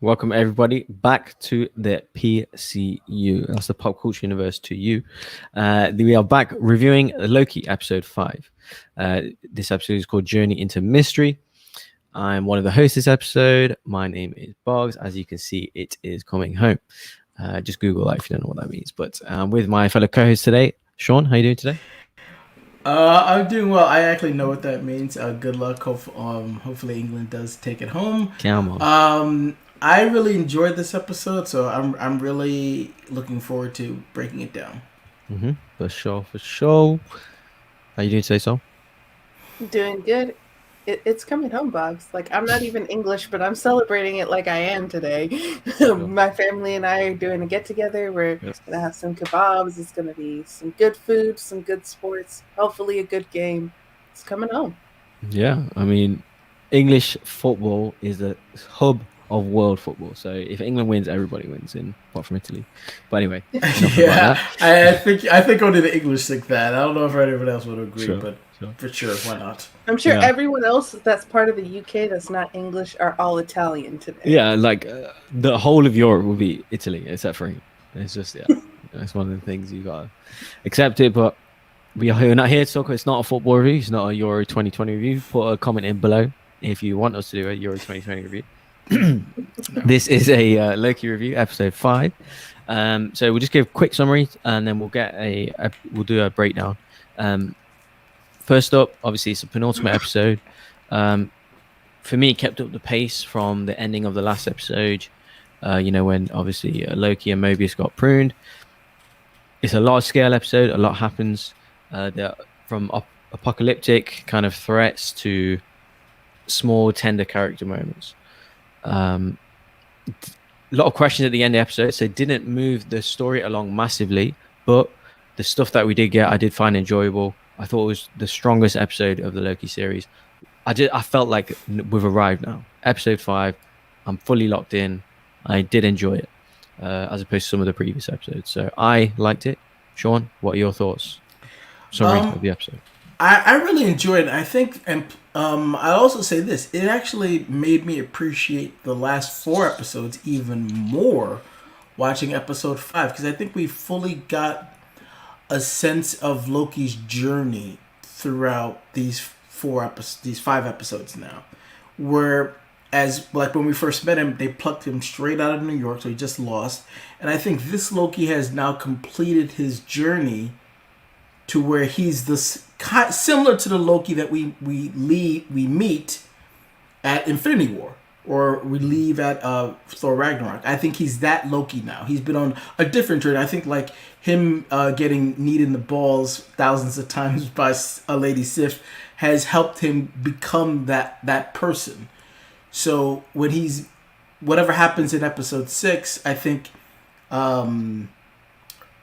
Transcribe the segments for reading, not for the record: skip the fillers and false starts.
Welcome everybody back to the PCU. That's the Pop Culture Universe to you. We are back reviewing Loki episode 5. This episode is called Journey into Mystery. I'm one of the hosts this episode. My name is Bogz. As you can see, it is coming home. Just Google that if you don't know what that means. But with my fellow co-host today, Sean, how you doing today? I'm doing well. I actually know what that means. Good luck. Hopefully England does take it home. Come on. I really enjoyed this episode, so I'm really looking forward to breaking it down. For sure. How you doing today, Sol? Doing good. It's coming home, Bogz. Like, I'm not even English, but I'm celebrating it like I am today. My family and I are doing a get-together. We're going to have some kebabs. It's going to be some good food, some good sports, hopefully a good game. It's coming home. Yeah, I mean, English football is the hub of world football. So if England wins, everybody wins, apart from Italy. But anyway, yeah, I think only the English think that. I don't know if anyone else would agree, but for sure, why not? I'm sure everyone else that's part of the UK that's not English are all Italian today. Yeah, like the whole of Europe will be Italy, except for England. It's just it's one of the things you gotta accept it. But we're not here to talk. It's not a football review. It's not a Euro 2020 review. Put a comment in below if you want us to do a Euro 2020 review. This is a Loki review, episode 5. So we'll just give a quick summary, and then we'll get we'll do a breakdown. First up, obviously, it's a penultimate episode. For me, it kept up the pace from the ending of the last episode. When obviously Loki and Mobius got pruned. It's a large-scale episode. A lot happens. From apocalyptic kind of threats to small, tender character moments. A lot of questions at the end of the episode, so it didn't move the story along massively, but the stuff that we did get, I did find enjoyable. I thought it was the strongest episode of the Loki series. I felt like we've arrived now. Episode 5, I'm fully locked in. I did enjoy it, as opposed to some of the previous episodes. So I liked it. Sean, what are your thoughts? Summary of the episode. I really enjoyed it. I think, and I'll also say this, it actually made me appreciate the last 4 episodes even more watching episode 5, because I think we fully got a sense of Loki's journey throughout these 5 episodes now. Whereas, like when we first met him, they plucked him straight out of New York, so he just lost. And I think this Loki has now completed his journey to where he's this similar to the Loki that we meet at Infinity War, or we leave at Thor Ragnarok. I think he's that Loki now. He's been on a different journey. I think like him getting kneed in the balls thousands of times by a Lady Sif has helped him become that person. So when whatever happens in episode 6, I think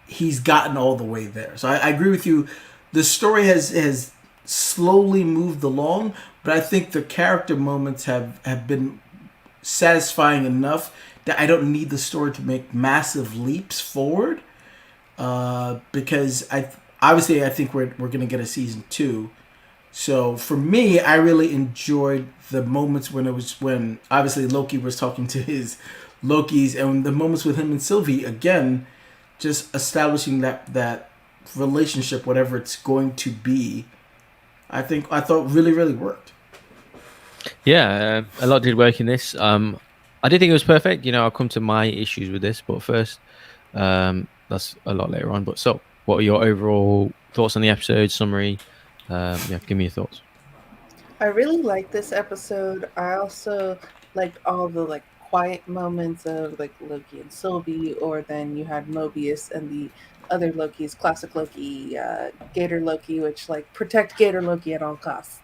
he's gotten all the way there. So I agree with you. The story has slowly moved along, but I think the character moments have been satisfying enough that I don't need the story to make massive leaps forward. Because I think we're going to get a season 2. So for me, I really enjoyed the moments when obviously Loki was talking to his Lokis, and the moments with him and Sylvie, again, just establishing that relationship, whatever it's going to be. I thought really, really worked. Yeah, a lot did work in this. I did think it was perfect. I'll come to my issues with this, but first, that's a lot later on. But so, what are your overall thoughts on the episode summary? Give me your thoughts. I really liked this episode. I also liked all the quiet moments of Loki and Sylvie, or then you had Mobius and the other Lokis, classic Loki, Gator Loki, which protect Gator Loki at all costs.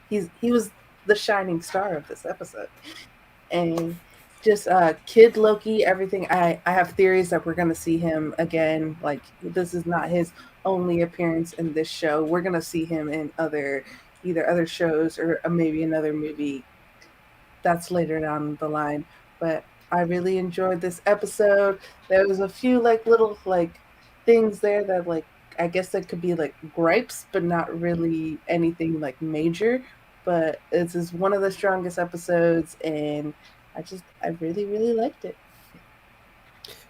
He was the shining star of this episode. And just Kid Loki, everything. I have theories that we're gonna see him again. This is not his only appearance in this show. We're gonna see him in either other shows or maybe another movie that's later down the line. But I really enjoyed this episode. There was a few little things there that I guess that could be gripes, but not really anything major. But this is one of the strongest episodes, and I really, really liked it.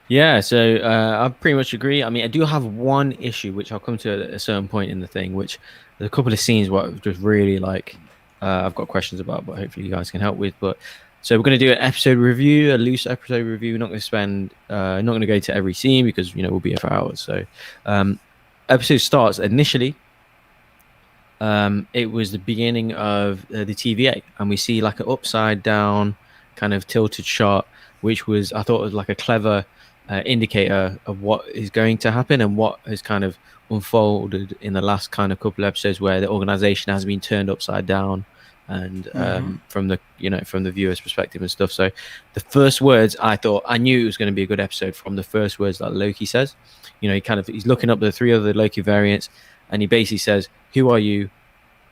Yeah, so I pretty much agree. I mean, I do have one issue, which I'll come to at a certain point in the thing, which there's a couple of scenes what I've just really like, I've got questions about, but hopefully you guys can help with. But so we're going to do an episode review, a loose episode review. We're not going to spend, not going to go to every scene because, we'll be here for hours. So episode starts initially. It was the beginning of the TVA, and we see like an upside down kind of tilted shot, which was, I thought, was like a clever indicator of what is going to happen and what has kind of unfolded in the last kind of couple of episodes, where the organization has been turned upside down, and from the from the viewer's perspective and stuff. So the first words, I thought, I knew it was going to be a good episode from the first words that Loki says. He's looking up the 3 other Loki variants, and he basically says, "Who are you?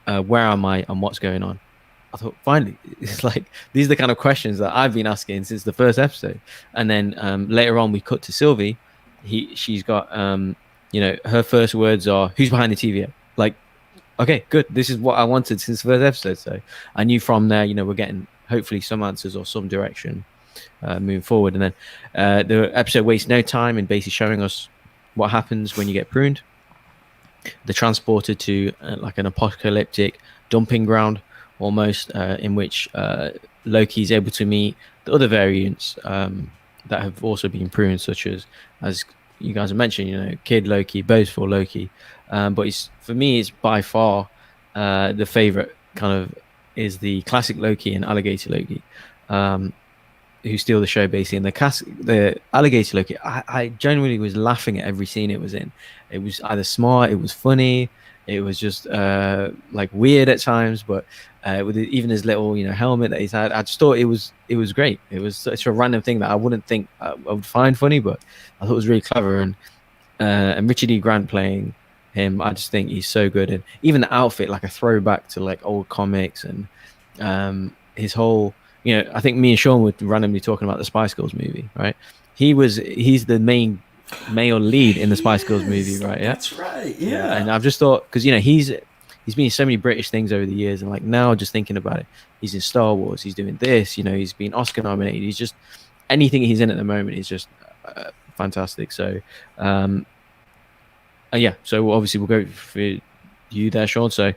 Where am I? And what's going on?" I thought, finally, it's like, these are the kind of questions that I've been asking since the first episode. And then later on, we cut to Sylvie. She's got, her first words are, "Who's behind the TVA?" Like, okay, good. This is what I wanted since the first episode. So I knew from there, we're getting hopefully some answers or some direction moving forward. And then the episode wastes no time in basically showing us what happens when you get pruned. They're transported to like an apocalyptic dumping ground, almost, in which Loki is able to meet the other variants that have also been pruned, such as you guys have mentioned, Kid Loki, boastful Loki. But for me, it's by far the favorite kind of is the classic Loki and alligator Loki, who steal the show basically. And the alligator Loki, I genuinely was laughing at every scene it was in. It was either smart, it was funny, it was just like weird at times, but with even his little helmet that he's had, I just thought it was great. It was such a random thing that I wouldn't think I would find funny, but I thought it was really clever. And Richard E. Grant playing him, I just think he's so good. And even the outfit, like a throwback to like old comics, and his whole, I think me and Sean were randomly talking about the Spice Girls movie, right? He's the main male lead in the Spice Girls movie, right? Yeah, that's right. Yeah. And I've just thought, because he's been in so many British things over the years, and like now just thinking about it, he's in Star Wars, he's doing this, he's been Oscar nominated, he's just, anything he's in at the moment is just fantastic. So yeah, so obviously we'll go for you there, Sean. So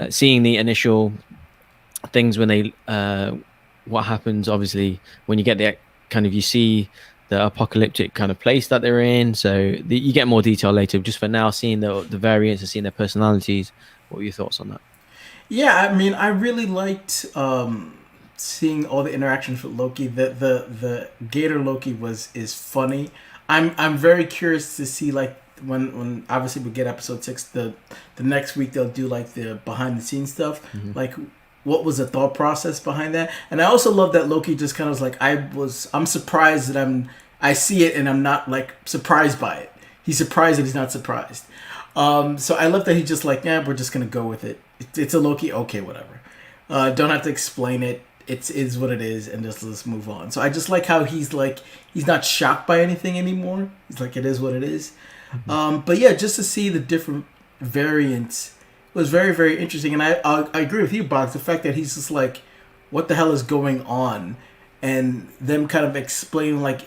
seeing the initial things when they what happens, obviously, when you get the kind of, you see the apocalyptic kind of place that they're in, so you get more detail later. Just for now, seeing the variants and seeing their personalities, what were your thoughts on that? Yeah, I mean, I really liked seeing all the interactions with Loki. The Gator Loki is funny. I'm very curious to see, like, when obviously we get episode 6, the next week they'll do like the behind the scenes stuff, like what was the thought process behind that. And I also love that Loki just kind of was like, I'm surprised that I see it and I'm not like surprised by it. He's surprised that he's not surprised. So I love that he just like, yeah, we're just gonna go with it. It's a Loki, okay, whatever. Don't have to explain it. It is what it is, and just let's move on. So I just like how he's not shocked by anything anymore. He's like, it is what it is. But yeah, just to see the different variants was very, very interesting. And I agree with you, Bogz. The fact that he's just like, what the hell is going on? And them kind of explaining, like,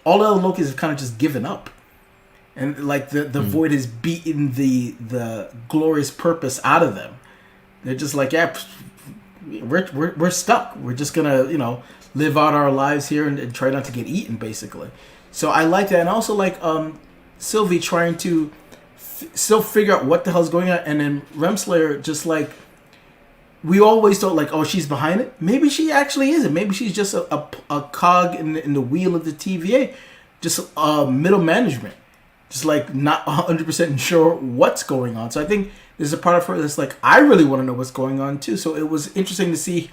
all the other Lokis have kind of just given up. And like the void has beaten the glorious purpose out of them. They're just like, yeah, we're stuck. We're just gonna, live out our lives here and try not to get eaten, basically. So I like that. And also like Sylvie trying to still figure out what the hell's going on, and then Remslayer just like, we always thought like, oh, she's behind it. Maybe she actually isn't. Maybe she's just a cog in the wheel of the TVA, just middle management, just like not 100% sure what's going on. So I think there's a part of her that's like, I really want to know what's going on too. So it was interesting to see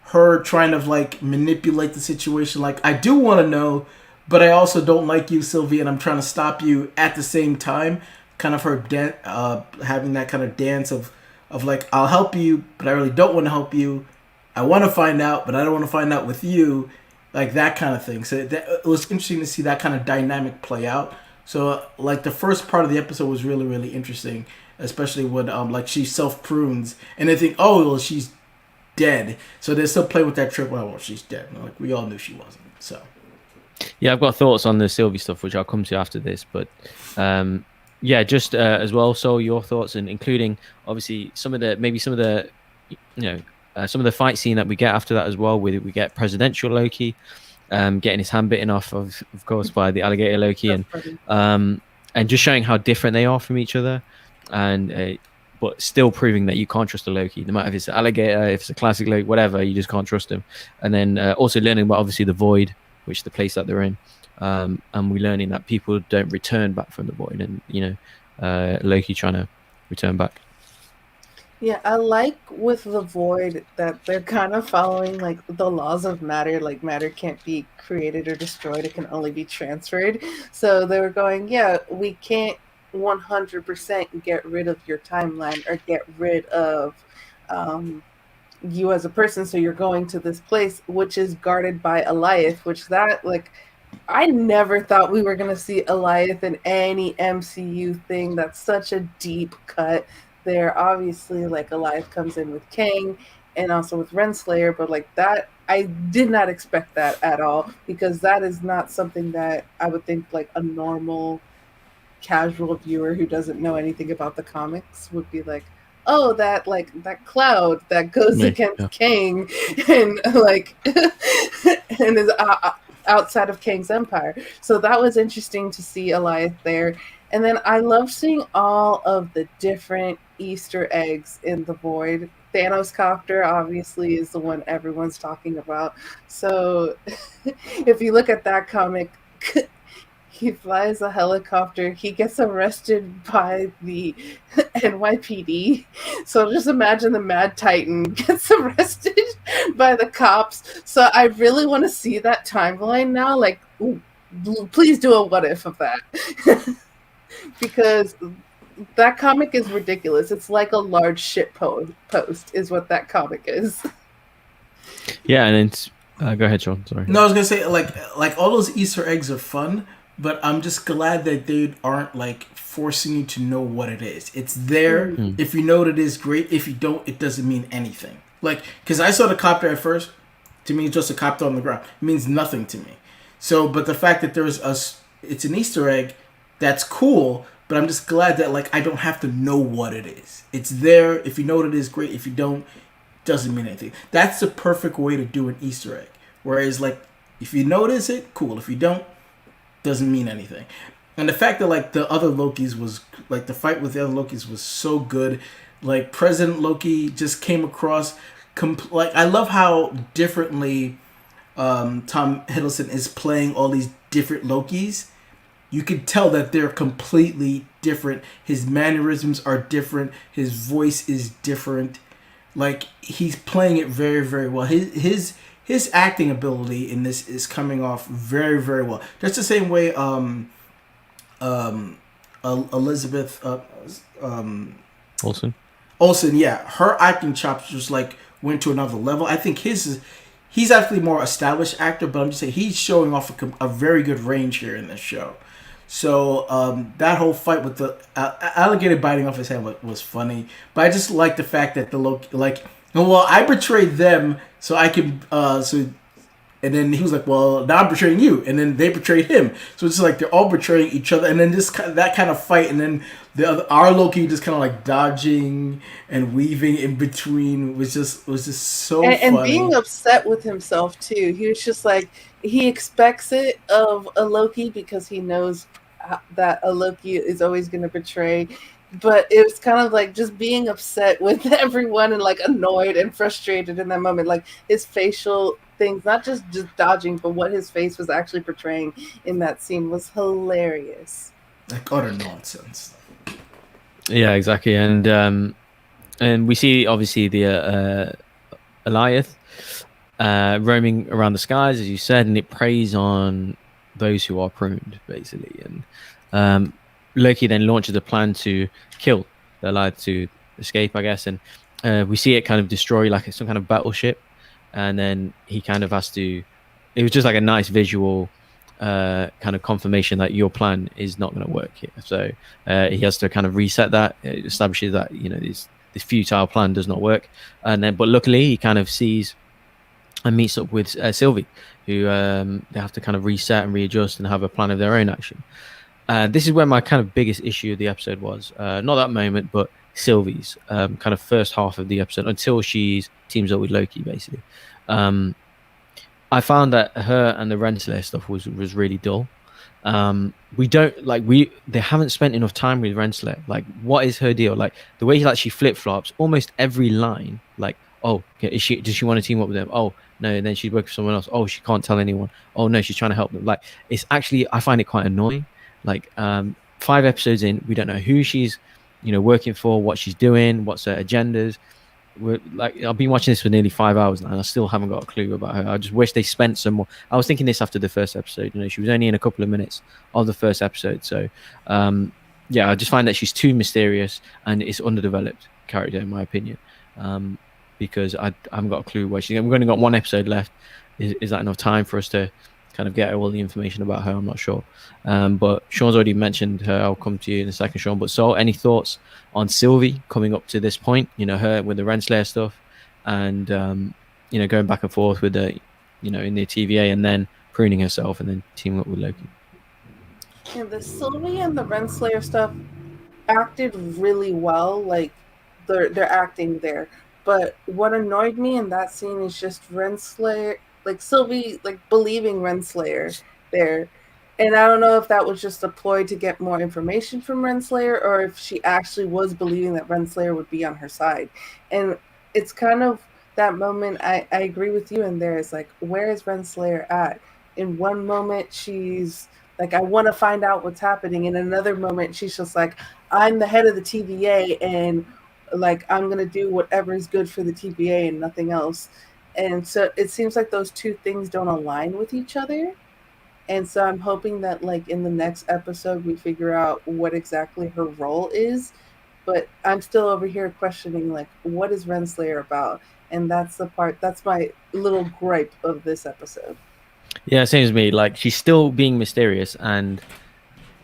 her trying to like manipulate the situation. Like, I do want to know, but I also don't like you, Sylvie, and I'm trying to stop you at the same time. Kind of her having that kind of dance of like, I'll help you, but I really don't want to help you. I want to find out, but I don't want to find out with you. Like that kind of thing. So it was interesting to see that kind of dynamic play out. So like the first part of the episode was really, really interesting, especially when like she self prunes and they think, oh, well, she's dead. So they still play with that trick. Well, she's dead. Like we all knew she wasn't. So Yeah, I've got thoughts on the Sylvie stuff, which I'll come to after this. But yeah, just as well. So your thoughts, and including obviously some of the some of the fight scene that we get after that as well. We get presidential Loki, getting his hand bitten off, of course, by the alligator Loki, and just showing how different they are from each other, and but still proving that you can't trust a Loki, no matter if it's an alligator, if it's a classic Loki, whatever, you just can't trust him. And then also learning about obviously the void, which the place that they're in, and we're learning that people don't return back from the void, and Loki trying to return back. Yeah, I like with the void that they're kind of following like the laws of matter. Like matter can't be created or destroyed; it can only be transferred. So they were going, yeah, we can't 100% get rid of your timeline or get rid of you as a person. So you're going to this place which is guarded by Eliath, which that like I never thought we were gonna see Eliath in any MCU thing. That's such a deep cut there. Obviously, like Eliath comes in with Kang and also with Renslayer, but like that, I did not expect that at all, because that is not something that I would think like a normal casual viewer who doesn't know anything about the comics would be like, oh, that cloud that goes against Kang and like and is outside of Kang's empire. So that was interesting to see Eliath there. And then I love seeing all of the different Easter eggs in the void. Thanos copter obviously is the one everyone's talking about. So if you look at that comic, he flies a helicopter. He gets arrested by the NYPD. So just imagine the Mad Titan gets arrested by the cops. So I really want to see that timeline now. Like, ooh, please do a what if of that. Because that comic is ridiculous. It's like a large shit post is what that comic is. Yeah, and it's go ahead, Sean. Sorry. No, I was gonna say like all those Easter eggs are fun, but I'm just glad that they aren't like forcing you to know what it is. It's there. Mm-hmm. If you know what it is, great. If you don't, it doesn't mean anything. Like, because I saw the copter at first, to me it's just a copter on the ground. It means nothing to me. So, but the fact that it's an Easter egg, that's cool. But I'm just glad that like I don't have to know what it is. It's there. If you know what it is, great. If you don't, doesn't mean anything. That's the perfect way to do an Easter egg. Whereas like if you notice it, cool. If you don't, doesn't mean anything. And the fact that like the other Lokis was like the fight with the other Lokis was so good. Like President Loki just came across like I love how differently Tom Hiddleston is playing all these different Lokis. You could tell that they're completely different. His mannerisms are different. His voice is different. Like he's playing it very, very well. His acting ability in this is coming off very, very well. Just the same way Elizabeth Olsen, yeah, her acting chops just like went to another level. I think he's actually more established actor, but I'm just saying he's showing off a very good range here in this show. So that whole fight with the alligator biting off his head was funny. But I just like the fact that the Loki, like, well, I betrayed them, so I can, and then he was like, well, now I'm betraying you. And then they betrayed him. So it's just like they're all betraying each other. And then that kind of fight, and then our Loki just kind of like dodging and weaving in between was just so funny. And being upset with himself, too. He was just like, he expects it of a Loki because he knows that a Loki is always going to betray. But it was kind of like just being upset with everyone and like annoyed and frustrated in that moment. Like his facial things, not just dodging, but what his face was actually portraying in that scene was hilarious. Like utter nonsense. Yeah, exactly. And we see obviously the Eliath roaming around the skies, as you said, and it preys on those who are pruned, basically. And Loki then launches a plan to kill the Eliath to escape, I guess. And we see it kind of destroy like some kind of battleship. And then he kind of has to... It was just like a nice visual kind of confirmation that your plan is not going to work here. So he has to kind of reset that. It establishes that, this futile plan does not work. And then, but luckily, he kind of sees and meets up with Sylvie, who they have to kind of reset and readjust and have a plan of their own action. This is where my kind of biggest issue of the episode was. Not that moment, but Sylvie's kind of first half of the episode until she teams up with Loki, basically. I found that her and the Renslayer stuff was really dull. They haven't spent enough time with Renslayer. Like, what is her deal? Like, the way she flip-flops almost every line. Like, oh, okay, does she want to team up with them? Oh no, and then she's working for someone else. Oh, she can't tell anyone. Oh no, she's trying to help them. Like, it's actually, I find it quite annoying. Like, 5 episodes in, we don't know who she's working for, what she's doing, what's her agendas. I've been watching this for nearly 5 hours now, and I still haven't got a clue about her. I just wish they spent some more. I was thinking this after the first episode. She was only in a couple of minutes of the first episode, so I just find that she's too mysterious, and it's underdeveloped character in my opinion. Because I haven't got a clue where she's. We've only got 1 episode left. Is that enough time for us to kind of get all the information about her? I'm not sure. But Sean's already mentioned her. I'll come to you in a second, Sean. But so, any thoughts on Sylvie coming up to this point? Her with the Renslayer stuff, and going back and forth with the, in the TVA, and then pruning herself, and then teaming up with Loki. Yeah, the Sylvie and the Renslayer stuff acted really well. Like, they're acting there. But what annoyed me in that scene is just Renslayer, like Sylvie, like believing Renslayer there. And I don't know if that was just a ploy to get more information from Renslayer, or if she actually was believing that Renslayer would be on her side. And it's kind of that moment, I agree with you in there. It's like, where is Renslayer at? In one moment, she's like, I want to find out what's happening. In another moment, she's just like, I'm the head of the TVA, and like, I'm going to do whatever is good for the TVA and nothing else. And so it seems like those two things don't align with each other. And so I'm hoping that, like, in the next episode, we figure out what exactly her role is. But I'm still over here questioning, like, what is Renslayer about? And that's my little gripe of this episode. Yeah, same as me. Like, she's still being mysterious, and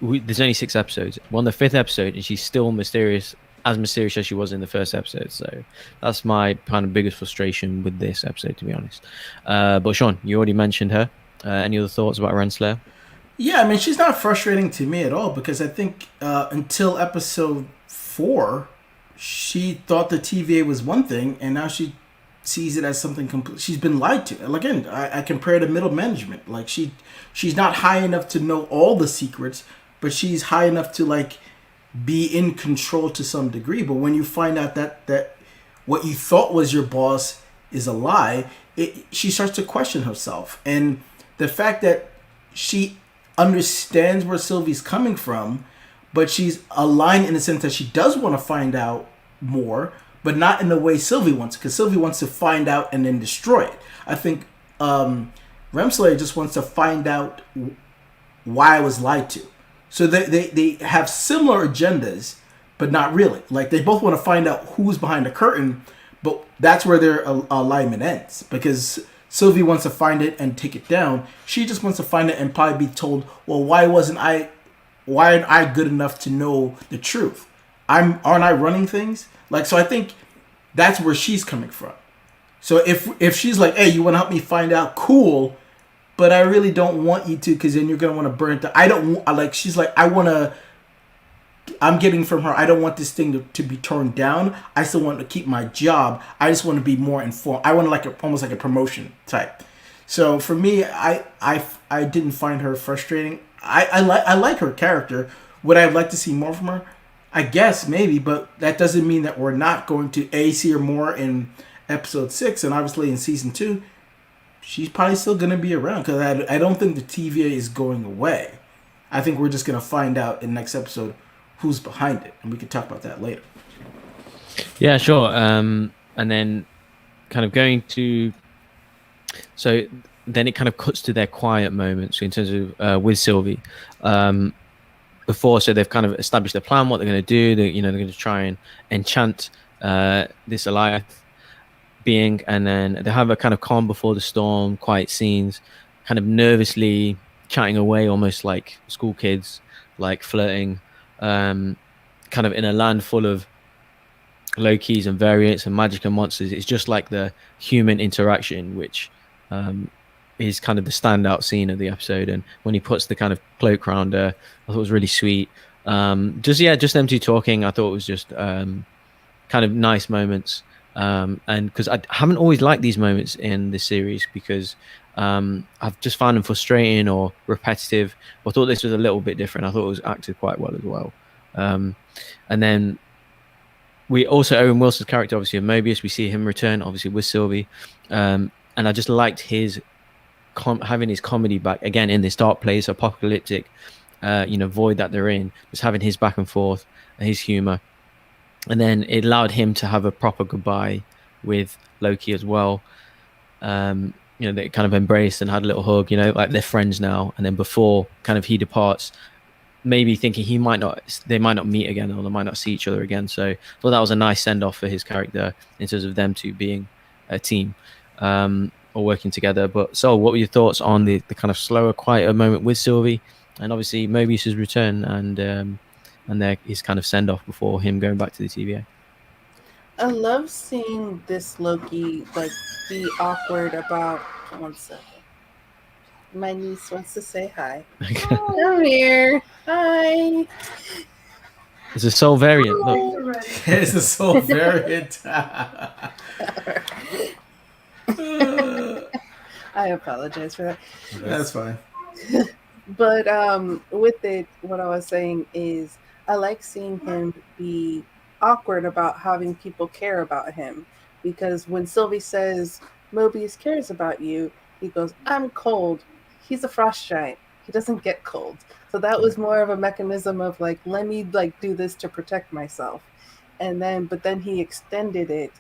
there's only 6 episodes. We're on the 5th episode, and she's still mysterious as she was in the first episode. So that's my kind of biggest frustration with this episode, to be honest. But Sean, you already mentioned her. Any other thoughts about Renslayer? Yeah, I mean, she's not frustrating to me at all, because I think until episode 4, she thought the TVA was one thing, and now she sees it as something complete. She's been lied to. Again, I compare it to middle management. Like, she's not high enough to know all the secrets, but she's high enough to, like, be in control to some degree. But when you find out that what you thought was your boss is a lie, she starts to question herself. And the fact that she understands where Sylvie's coming from, but she's aligned in the sense that she does want to find out more, but not in the way Sylvie wants, because Sylvie wants to find out and then destroy it. I think Renslayer just wants to find out why I was lied to. So they have similar agendas, but not really. Like, they both want to find out who's behind the curtain, but that's where their alignment ends. Because Sylvie wants to find it and take it down. She just wants to find it and probably be told, well, why aren't I good enough to know the truth? Aren't I running things? Like, so I think that's where she's coming from. So if she's like, hey, you want to help me find out? Cool. But I really don't want you to, because then you're going to want to burn it down. She's like, I'm getting from her, I don't want this thing to be torn down. I still want to keep my job. I just want to be more informed. I want almost like a promotion type. So for me, I didn't find her frustrating. I like her character. Would I like to see more from her? I guess, maybe, but that doesn't mean that we're not going to see her more in episode 6, and obviously in season 2. She's probably still going to be around, because I don't think the TVA is going away. I think we're just going to find out in the next episode who's behind it, and we can talk about that later. Yeah, sure. And then kind of going to... So then it kind of cuts to their quiet moments in terms of with Sylvie. Before, so they've kind of established their plan, what they're going to do. They're going to try and enchant this Alioth being, and then they have a kind of calm before the storm, quiet scenes, kind of nervously chatting away, almost like school kids, like flirting, kind of in a land full of Lokis and variants and magic and monsters. It's just like the human interaction, which is kind of the standout scene of the episode. And when he puts the kind of cloak around her, I thought it was really sweet. Just them two talking, I thought it was just kind of nice moments. And because I haven't always liked these moments in this series, because I've just found them frustrating or repetitive. I thought this was a little bit different. I thought it was acted quite well as well. And then we also, Owen Wilson's character, obviously, in Mobius, we see him return, obviously, with Sylvie. And I just liked his having his comedy back again in this dark place, apocalyptic, void that they're in, just having his back and forth, his humor. And then it allowed him to have a proper goodbye with Loki as well. They kind of embraced and had a little hug, like they're friends now. And then before kind of he departs, maybe thinking they might not meet again, or they might not see each other again. So I thought that was a nice send off for his character in terms of them two being a team, or working together. But so what were your thoughts on the kind of slower, quieter moment with Sylvie, and obviously Mobius's return and his kind of send off before him going back to the TVA? I love seeing this Loki be awkward about 1 second. My niece wants to say hi. Come here. Hi. It's a soul variant. Look. It's a soul variant. I apologize for that. That's fine. But with it, what I was saying is I like seeing him be awkward about having people care about him. Because when Sylvie says, Mobius cares about you, he goes, I'm cold. He's a frost giant. He doesn't get cold. So that was more of a mechanism of let me do this to protect myself. But then he extended it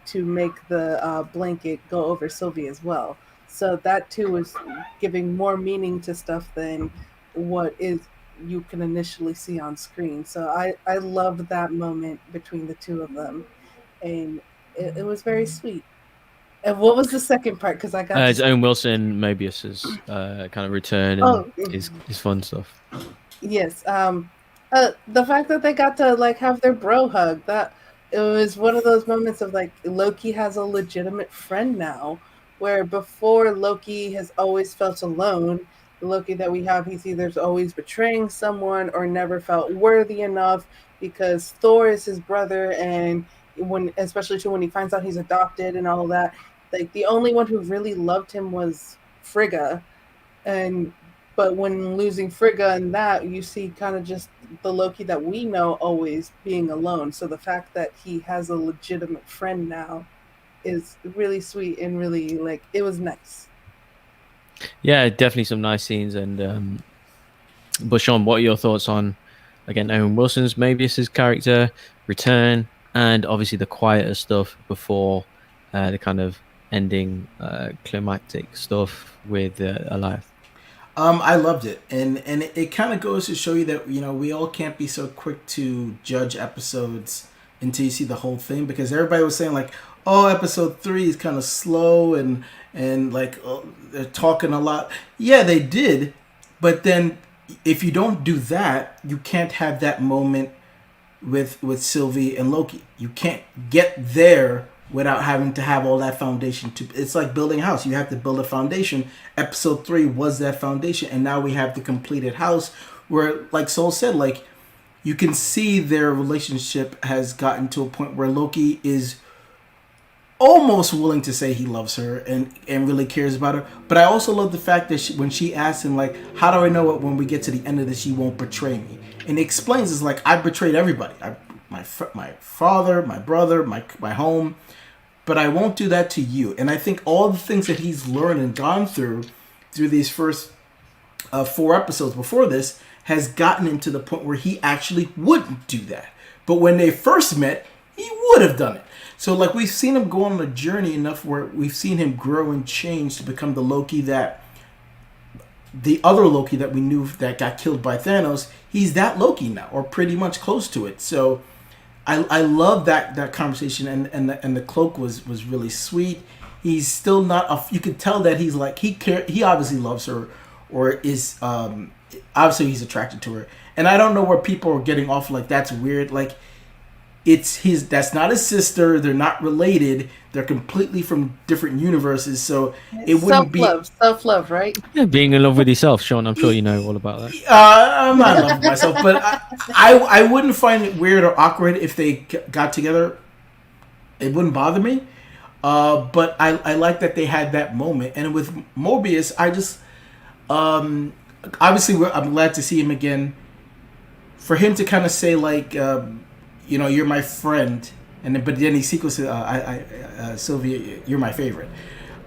to make the blanket go over Sylvie as well. So that too was giving more meaning to stuff than what you can initially see on screen. So I loved that moment between the two of them. And it was very sweet. And what was the second part? Because I got it's Owen Wilson, Mobius's kind of return and his fun stuff. Yes. The fact that they got to have their bro hug, that it was one of those moments of Loki has a legitimate friend now, where before Loki has always felt alone. The Loki that we have, he's either always betraying someone or never felt worthy enough because Thor is his brother, and especially when he finds out he's adopted and all of that. The only one who really loved him was Frigga, but when losing Frigga and that, you see kind of just the Loki that we know always being alone. So the fact that he has a legitimate friend now is really sweet and really it was nice. Yeah, definitely some nice scenes. And but Sean, what are your thoughts on, again, Owen Wilson's Mobius's character return, and obviously the quieter stuff before the kind of ending climactic stuff with Elias? I loved it, and it kind of goes to show you that we all can't be so quick to judge episodes until you see the whole thing, because everybody was saying episode 3 is kind of slow and they're talking a lot. Yeah, they did, but then if you don't do that, you can't have that moment with Sylvie and Loki. You can't get there without having to have all that foundation. It's like building a house. You have to build a foundation. Episode 3 was that foundation, and now we have the completed house where, like Soul said, you can see their relationship has gotten to a point where Loki is almost willing to say he loves her and really cares about her. But I also love the fact that when she asks him, how do I know when we get to the end of this, she won't betray me? And he explains, it's I betrayed everybody. My father, my brother, my home. But I won't do that to you. And I think all the things that he's learned and gone through these first 4 episodes before this has gotten him to the point where he actually wouldn't do that. But when they first met, he would have done it. So we've seen him go on a journey enough where we've seen him grow and change to become the Loki the other Loki that we knew that got killed by Thanos. He's that Loki now, or pretty much close to it. So I love that conversation, and the cloak was really sweet. He's still not you could tell that he's he obviously loves her, or is obviously he's attracted to her. And I don't know where people are getting off that's weird. it's his. That's not his sister. They're not related. They're completely from different universes. So it wouldn't be. Self love, right? Yeah, being in love with yourself, Sean. I'm sure you know all about that. I'm not in love with myself, but I wouldn't find it weird or awkward if they got together. It wouldn't bother me. But I like that they had that moment. And with Mobius, I just obviously I'm glad to see him again. For him to kind of say like, you're my friend, and then, but then he sequences, Sylvia, you're my favorite.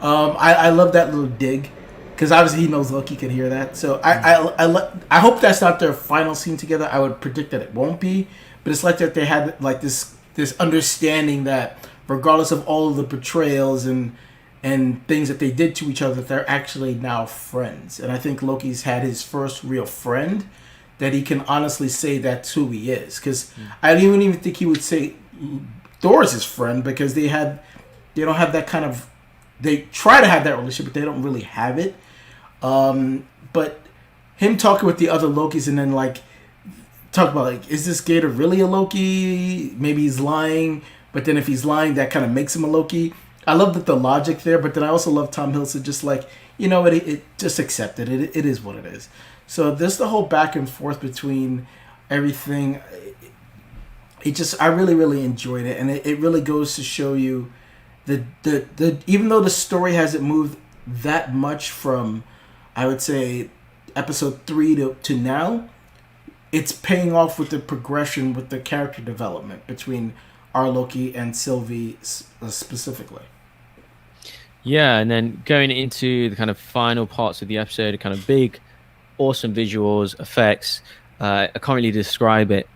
I love that little dig, because obviously he knows Loki could hear that. So I hope that's not their final scene together. I would predict that it won't be, but it's like that they had like this understanding that regardless of all of the betrayals and things that they did to each other, they're actually now friends. And I think Loki's had his first real friend that he can honestly say that's who he is. Because I don't even think he would say Thor is his friend, because they don't have that kind of. They try to have that relationship, but they don't really have it. But him talking with the other Lokis and then like talk about like, is this Gator really a Loki? Maybe he's lying. But then if he's lying, that kind of makes him a Loki. I love that the logic there, but then I also love Tom Hiddleston just like, it just accept it. It is what it is. So there's the whole back and forth between everything. I really, really enjoyed it. And it really goes to show you the even though the story hasn't moved that much from, I would say, episode 3 to now, it's paying off with the progression, with the character development between our Loki and Sylvie specifically. Yeah, and then going into the kind of final parts of the episode, kind of big, awesome visuals, effects. I can't really describe it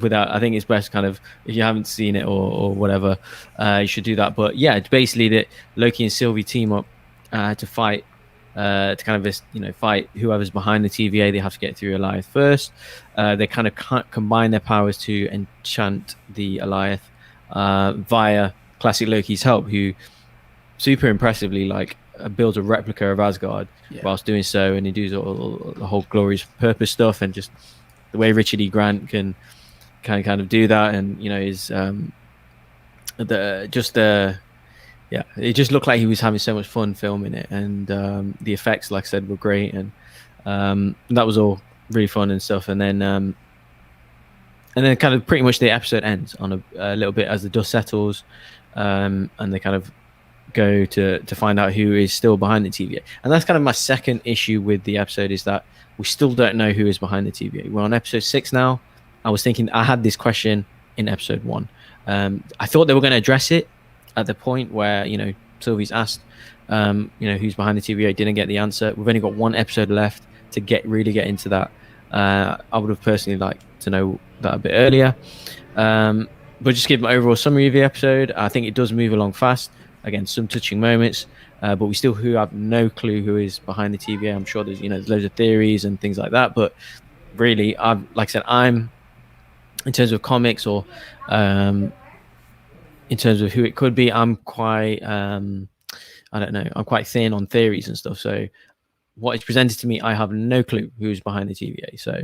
without. I think it's best kind of, if you haven't seen it or whatever, you should do that. But yeah, it's basically that Loki and Sylvie team up to fight, to kind of fight whoever's behind the TVA. They have to get through Alioth first. They kind of combine their powers to enchant the Alioth via classic Loki's help, who super impressively builds a replica of Asgard whilst doing so, and he does all the whole glorious purpose stuff, and just the way Richard E. Grant can kind of do that, and is it just looked like he was having so much fun filming it, and the effects, like I said, were great, and that was all really fun and stuff, and then kind of pretty much the episode ends on a little bit as the dust settles, and they kind of go to find out who is still behind the TVA. And that's kind of my second issue with the episode, is that we still don't know who is behind the TVA. We're on episode 6 now. I was thinking, I had this question in episode 1. I thought they were going to address it at the point where, Sylvie's asked, who's behind the TVA, didn't get the answer. We've only got one episode left to really get into that. I would have personally liked to know that a bit earlier. But just give my overall summary of the episode. I think it does move along fast. Again, some touching moments, but we still have no clue who is behind the TVA. I'm sure there's loads of theories and things like that, but really, I'm in terms of comics or in terms of who it could be, I'm quite I don't know. I'm quite thin on theories and stuff. So what is presented to me, I have no clue who's behind the TVA. So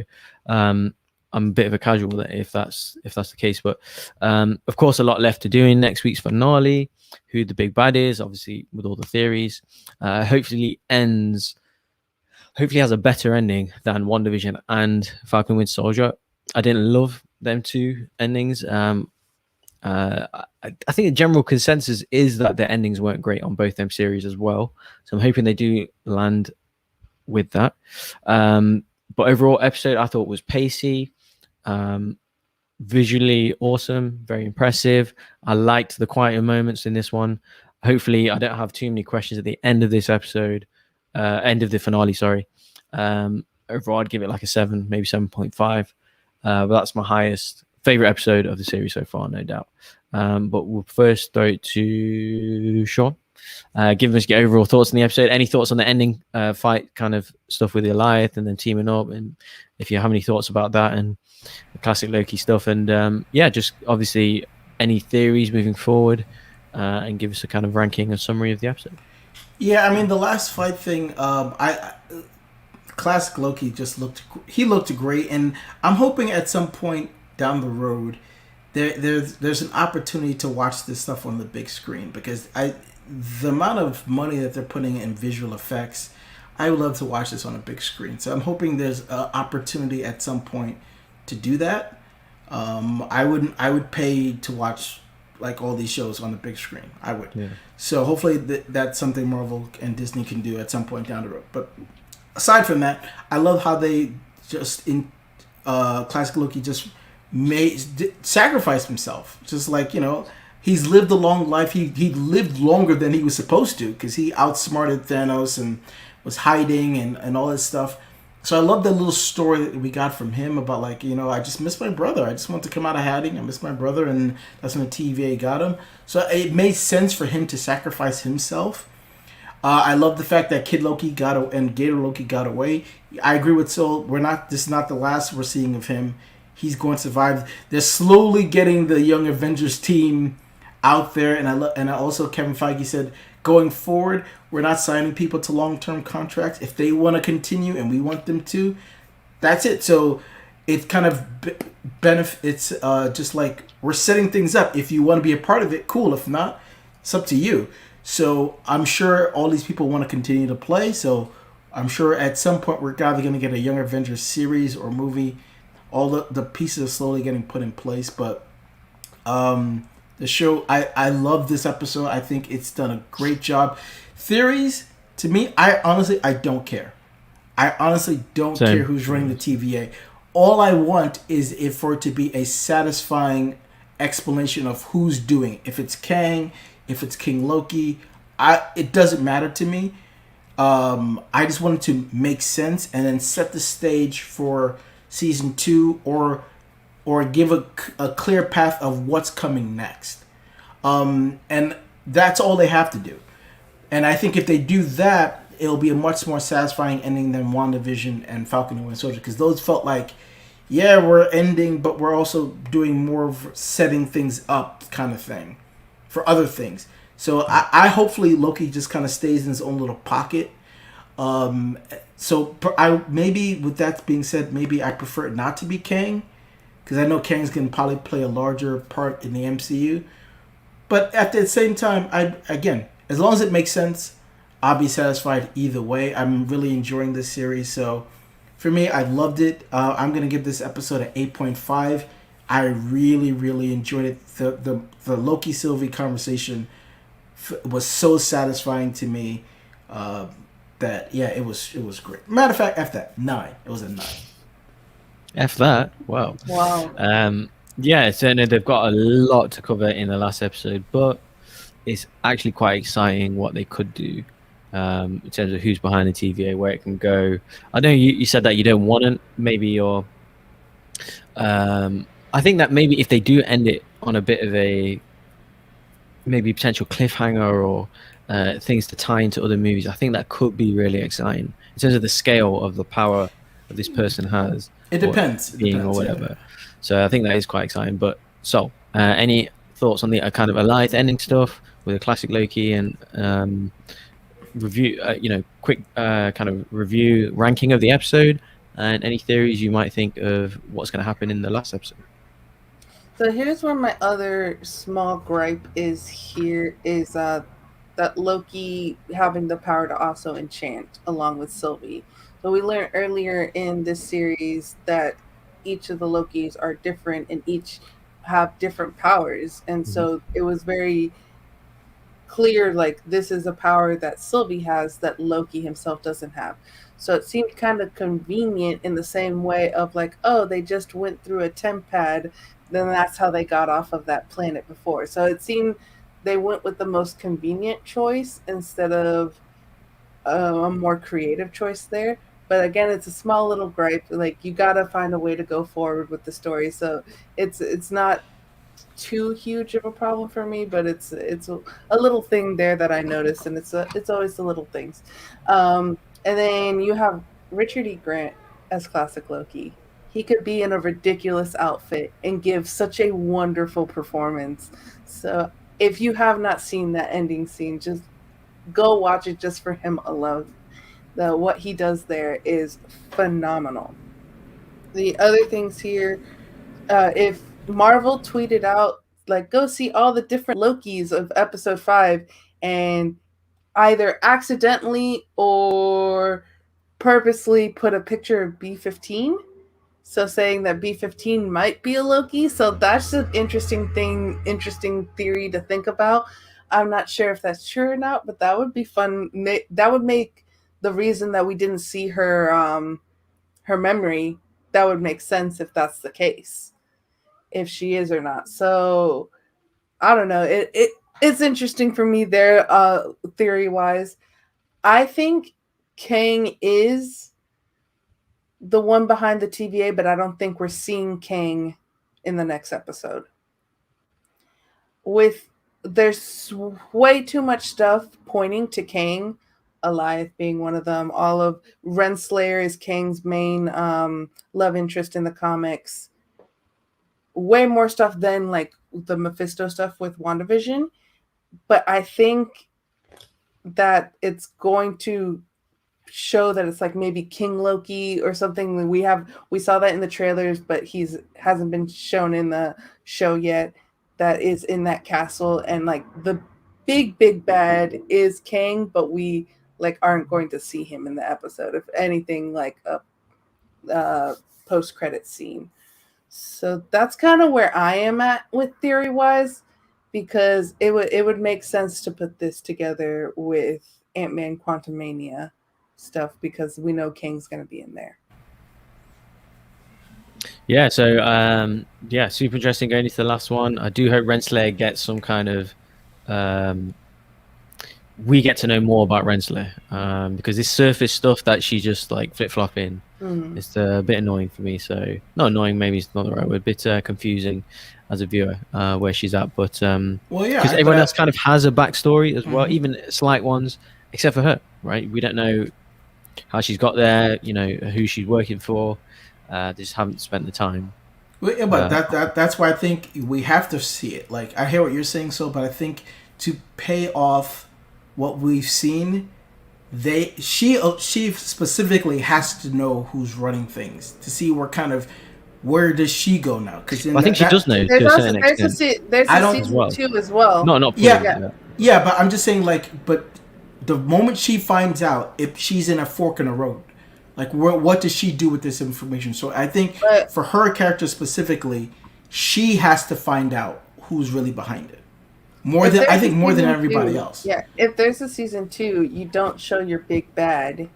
I'm a bit of a casual with it if that's the case. But of course, a lot left to do in next week's finale. Who the big bad is, obviously, with all the theories. Hopefully has a better ending than WandaVision and Falcon Winter Soldier. I didn't love them two endings. I think the general consensus is that their endings weren't great on both them series as well. So I'm hoping they do land with that. But overall episode, I thought was pacey. Visually awesome, very impressive. I liked the quieter moments in this one. Hopefully I don't have too many questions at the end of this episode, end of the finale, sorry. Overall I'd give it like a 7, maybe 7.5, but that's my highest favorite episode of the series so far, no doubt. But we'll first throw it to Sean. Give us your overall thoughts on the episode. Any thoughts on the ending fight kind of stuff with the Alioth and then teaming up, and if you have any thoughts about that and the classic Loki stuff, and just obviously any theories moving forward, and give us a kind of ranking and summary of the episode. Yeah, I mean the last fight thing, classic Loki just looked great, and I'm hoping at some point down the road there's an opportunity to watch this stuff on the big screen because the amount of money that they're putting in visual effects, I would love to watch this on a big screen. So I'm hoping there's an opportunity at some point to do that. I would pay to watch like all these shows on the big screen. I would. Yeah. So hopefully that's something Marvel and Disney can do at some point down the road. But aside from that, I love how they just in classic Loki just sacrificed himself. Just like, he's lived a long life. He lived longer than he was supposed to because he outsmarted Thanos and was hiding and all this stuff. So I love the little story that we got from him about like, I just miss my brother. I just want to come out of hiding. I miss my brother, and that's when the TVA got him. So it made sense for him to sacrifice himself. I love the fact that Kid Loki and Gator Loki got away. I agree with Sol. This is not the last we're seeing of him. He's going to survive. They're slowly getting the Young Avengers team out there, and I also Kevin Feige said going forward, we're not signing people to long-term contracts. If they want to continue and we want them to, that's it. So it kind of benefits. Just like we're setting things up. If you want to be a part of it, cool. If not, it's up to you. So I'm sure all these people want to continue to play. So I'm sure at some point we're either going to get a Young Avengers series or movie. All the pieces are slowly getting put in place. But the show, I love this episode. I think it's done a great job. Theories, to me, I don't care. I honestly don't Same. care who's running the TVA. All I want is for it to be a satisfying explanation of who's doing it. If it's Kang, if it's King Loki, it doesn't matter to me. I just want it to make sense and then set the stage for season 2 or give a clear path of what's coming next. And that's all they have to do. And I think if they do that, it'll be a much more satisfying ending than WandaVision and Falcon and Winter Soldier. Because those felt like, yeah, we're ending, but we're also doing more of setting things up kind of thing for other things. So I hopefully Loki just kind of stays in his own little pocket. So maybe with that being said, maybe I prefer it not to be Kang. Because I know Kang's going to probably play a larger part in the MCU. But at the same time, again, as long as it makes sense, I'll be satisfied either way. I'm really enjoying this series. So for me, I loved it. I'm going to give this episode an 8.5. I really, really enjoyed it. The Loki Sylvie conversation was so satisfying to me that, yeah, it was great. Matter of fact, F that, 9. It was a 9. F that. Wow. Yeah, certainly they've got a lot to cover in the last episode, but it's actually quite exciting what they could do in terms of who's behind the TVA, where it can go. I know you said that you don't want it. Maybe you're... I think that maybe if they do end it on a bit of a maybe potential cliffhanger or things to tie into other movies, I think that could be really exciting in terms of the scale of the power that this person has. It depends. Or whatever. Yeah. So I think that is quite exciting. But any thoughts on the kind of Alliance ending stuff with a classic Loki and review? Quick kind of review ranking of the episode and any theories you might think of what's going to happen in the last episode. So here's where my other small gripe is. That Loki having the power to also enchant along with Sylvie. So we learned earlier in this series that each of the Lokis are different and each have different powers. And so it was very clear, like, this is a power that Sylvie has that Loki himself doesn't have. So it seemed kind of convenient in the same way of like, oh, they just went through a temp pad, then that's how they got off of that planet before. So it seemed they went with the most convenient choice instead of a more creative choice there. But again, it's a small little gripe. Like, you gotta find a way to go forward with the story. So it's not too huge of a problem for me, but it's a little thing there that I noticed, and it's always the little things. And then you have Richard E. Grant as classic Loki. He could be in a ridiculous outfit and give such a wonderful performance. So if you have not seen that ending scene, just go watch it just for him alone. What he does there is phenomenal. The other things here, if Marvel tweeted out like, go see all the different Lokis of episode 5, and either accidentally or purposely put a picture of B-15. So saying that B-15 might be a Loki. So that's an interesting theory to think about. I'm not sure if that's true or not, but that would be fun. That would make the reason that we didn't see her memory, that would make sense if that's the case, if she is or not. So I don't know. It's interesting for me there, theory wise. I think Kang is the one behind the TVA, but I don't think we're seeing Kang in the next episode. There's way too much stuff pointing to Kang, Alioth being one of them. All of Renslayer is Kang's main love interest in the comics. Way more stuff than like the Mephisto stuff with WandaVision. But I think that it's going to show that it's like maybe King Loki or something. We saw that in the trailers, but hasn't been shown in the show yet. That is in that castle, and like the big bad is Kang, but we like aren't going to see him in the episode. If anything, like a post credit scene. So that's kind of where I am at with theory wise, because it would make sense to put this together with Ant-Man Quantumania stuff, because we know Kang's going to be in there. Yeah, so super interesting going into the last one. I do hope Renslayer gets some kind of we get to know more about Renslayer, because this surface stuff that she just like flip-flopping is a bit annoying for me. So not annoying, maybe it's not the right word, a bit confusing as a viewer where she's at. But because everyone else kind of has a backstory as well, even slight ones, except for her, right? We don't know how she's got there, who she's working for. They just haven't spent the time. Well, yeah, but that's why I think we have to see it. Like, I hear what you're saying, so, but I think to pay off what we've seen, she specifically has to know who's running things to see where does she go now? Because I think she does know to a certain extent. There's a season 2 as well. Not yeah, but I'm just saying, like, but the moment she finds out, if she's in a fork in the road, like, what does she do with this information? So I think for her character specifically, she has to find out who's really behind it. More than everybody else. Yeah, if there's a season 2, you don't show your big bad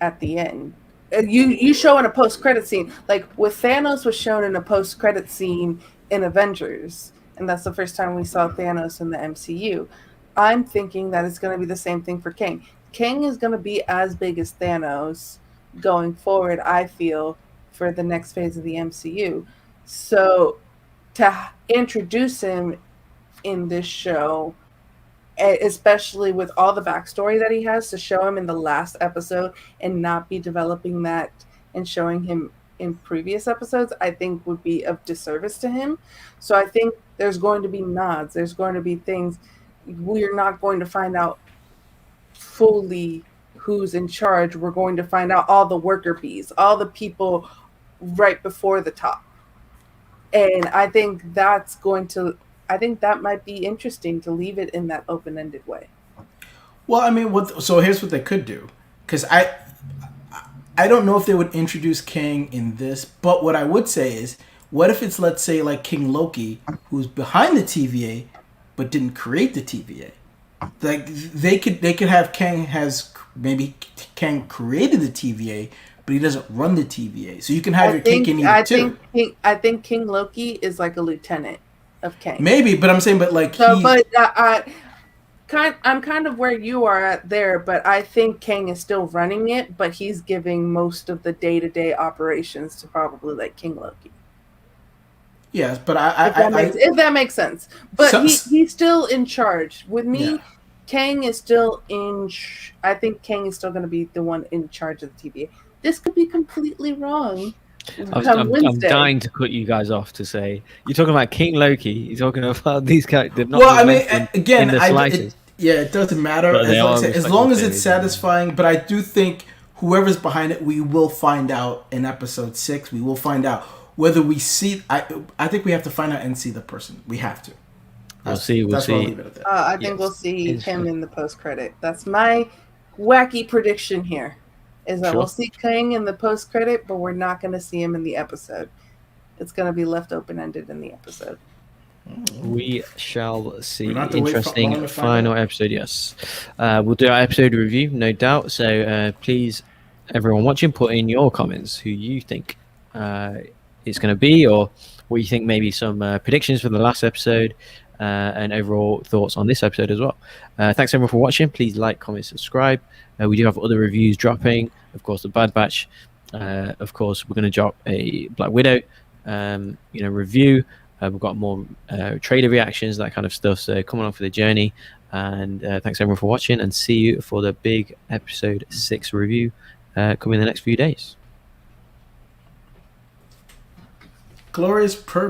at the end. You show in a post-credit scene. Like, with Thanos was shown in a post-credit scene in Avengers, and that's the first time we saw Thanos in the MCU. I'm thinking that it's going to be the same thing for Kang. Kang is going to be as big as Thanos going forward, I feel, for the next phase of the MCU. So to introduce him in this show, especially with all the backstory that he has, to show him in the last episode and not be developing that and showing him in previous episodes, I think would be of disservice to him. So I think there's going to be nods. There's going to be things. We're not going to find out fully who's in charge. We're going to find out all the worker bees, all the people right before the top. And I think that might be interesting to leave it in that open-ended way. Well, I mean, so here's what they could do. Because I don't know if they would introduce Kang in this, but what I would say is, what if it's, let's say, like King Loki, who's behind the TVA, but didn't create the TVA? Like, they could have Kang created the TVA, but he doesn't run the TVA. So you can have your cake and eat it too. I think King Loki is like a lieutenant of Kang. Maybe, but I'm saying, I'm kind of where you are at there, but I think Kang is still running it, but he's giving most of the day-to-day operations to probably like King Loki. Yes, but if that makes sense. But he's still in charge. With me, yeah. Kang is still I think Kang is still going to be the one in charge of the TVA. This could be completely wrong. I'm dying to cut you guys off to say, you're talking about King Loki, you're talking about these characters. It doesn't matter as long as it's satisfying. But I do think whoever's behind it, we will find out in episode 6. We will find out whether we see, I think we have to find out and see the person. We have to. We'll see. That's where I'll leave it at that. I think we'll see him in the post-credit. That's my wacky prediction here. Is that we'll see Kang in the post-credit, but we're not going to see him in the episode. It's going to be left open-ended in the episode. We shall see. Interesting Final episode, yes. We'll do our episode review, no doubt. So please, everyone watching, put in your comments who you think it's going to be, or what you think, maybe some predictions for the last episode, and overall thoughts on this episode as well. Thanks everyone for watching. Please like, comment, subscribe. We do have other reviews dropping. Of course, the Bad Batch. Of course, we're going to drop a Black Widow review. We've got more trailer reactions, that kind of stuff. So come along for the journey. And thanks everyone for watching, and see you for the big episode 6 review coming in the next few days. Glorious